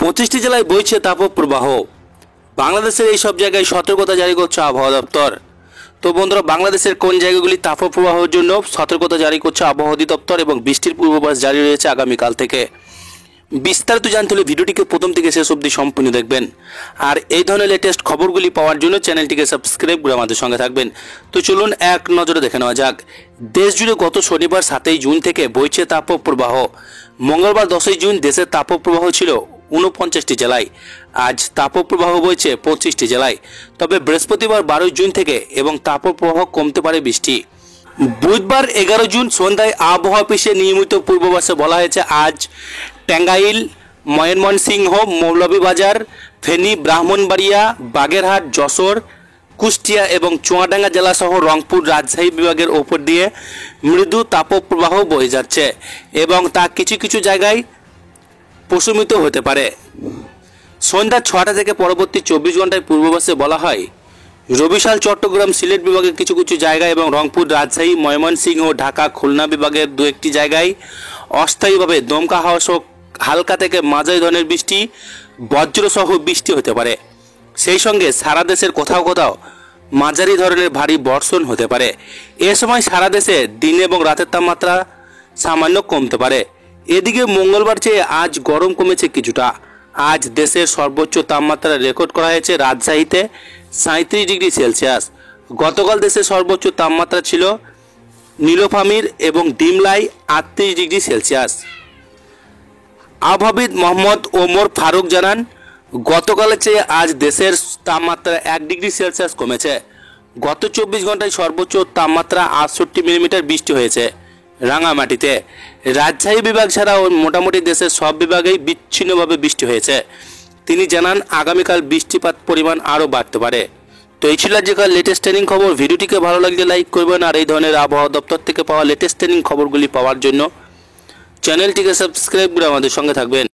25টি জেলায় বইছে তাপপ্রবাহ। বাংলাদেশের এই সব জায়গায় সতর্কতা জারি করছে আবহাওয়া দপ্তর। তো বন্ধুরা, বাংলাদেশের কোন জায়গাগুলি তাপপ্রবাহের জন্য সতর্কতা জারি করছে আবহাওয়া অধিদপ্তর এবং বৃষ্টির পূর্বাভাস জারি রয়েছে আগামীকাল থেকে। বিস্তারিত জানতে হলে ভিডিওটিকে প্রথম থেকে শেষ অবধি সম্পূর্ণ দেখবেন। আর এই ধরনের লেটেস্ট খবরগুলি পাওয়ার জন্য চ্যানেলটিকে সাবস্ক্রাইব করে আমাদের সঙ্গে থাকবেন। তো চলুন এক নজরে দেখে নেওয়া যাক। দেশ জুড়ে গত শনিবার 7 জুন থেকে বইছে তাপপ্রবাহ। মঙ্গলবার 10 জুন দেশের তাপপ্রবাহ ছিল 49টি জেলায়। আজ তাপপ্রবাহ বইছে 25টি জেলায়। তবে বৃহস্পতিবার 12 জুন থেকে এবং তাপপ্রবাহ কমতে পারে বৃষ্টি। বুধবার 11 জুন সন্ধ্যায় আবহাওয়া অফিসে নিয়মিত পূর্বাভাসে বলা হয়েছে আজ টাঙ্গাইল, ময়মনসিংহ, মৌলভীবাজার, ফেনী, ব্রাহ্মণবাড়িয়া, বাগেরহাট, যশোর, কুষ্টিয়া এবং চুয়াডাঙ্গা জেলাসহ রংপুর, রাজশাহী বিভাগের ওপর দিয়ে মৃদু তাপপ্রবাহ বয়ে যাচ্ছে এবং তা কিছু কিছু জায়গায় প্রশমিত হতে পারে। সন্ধ্যা 6টা থেকে পরবর্তী 24 ঘন্টায় পূর্বাভাসে বলা হয় রবিশাল, চট্টগ্রাম, সিলেট বিভাগের কিছু কিছু জায়গায় এবং রংপুর, রাজশাহী, ময়মনসিংহ, ঢাকা, খুলনা বিভাগের 2-1টি জায়গায় অস্থায়ীভাবে দমকা হাওয়া সহ হালকা থেকে মাঝারি ধরনের বৃষ্টি, বজ্রসহ বৃষ্টি হতে পারে। সেই সঙ্গে সারা দেশের কোথাও কোথাও মাঝারি ধরনের ভারী বর্ষণ হতে পারে। এ সময় সারা দেশে দিন এবং রাতের তাপমাত্রা সামান্য কমতে পারে। এদিকে মঙ্গলবার চেয়ে আজ গরম কমেছে কিছুটা। আজ দেশের সর্বোচ্চ তাপমাত্রা রেকর্ড করা হয়েছে রাজশাহীতে 37 ডিগ্রি সেলসিয়াস। গতকাল দেশের সর্বোচ্চ তাপমাত্রা ছিল নীলফামারী এবং ডিমলায় 38 ডিগ্রি সেলসিয়াস। আবহাওয়াবিদ মোহাম্মদ ওমর ফারুক জানান, গতকালের চেয়ে আজ দেশের তাপমাত্রা 1 ডিগ্রি সেলসিয়াস কমেছে। গত 24 ঘন্টায় সর্বোচ্চ তাপমাত্রা 68 মিলিমিটার বৃষ্টি হয়েছে রাঙামাটিতে। রাজশাহী বিভাগ ছাড়াও মোটামুটি দেশের সব বিভাগেই বিচ্ছিন্নভাবে বৃষ্টি হয়েছে। তিনি জানান আগামীকাল বৃষ্টিপাত পরিমাণ আরও বাড়তে পারে। তো এই ছিল আজকের লেটেস্ট ট্রেনিং খবর। ভিডিওটিকে ভালো লাগলে লাইক করবেন আর এই ধরনের আবহাওয়া দপ্তর থেকে পাওয়া লেটেস্ট ট্রেনিং খবরগুলি পাওয়ার জন্য চ্যানেলটিকে সাবস্ক্রাইব করে আমাদের সঙ্গে থাকবেন।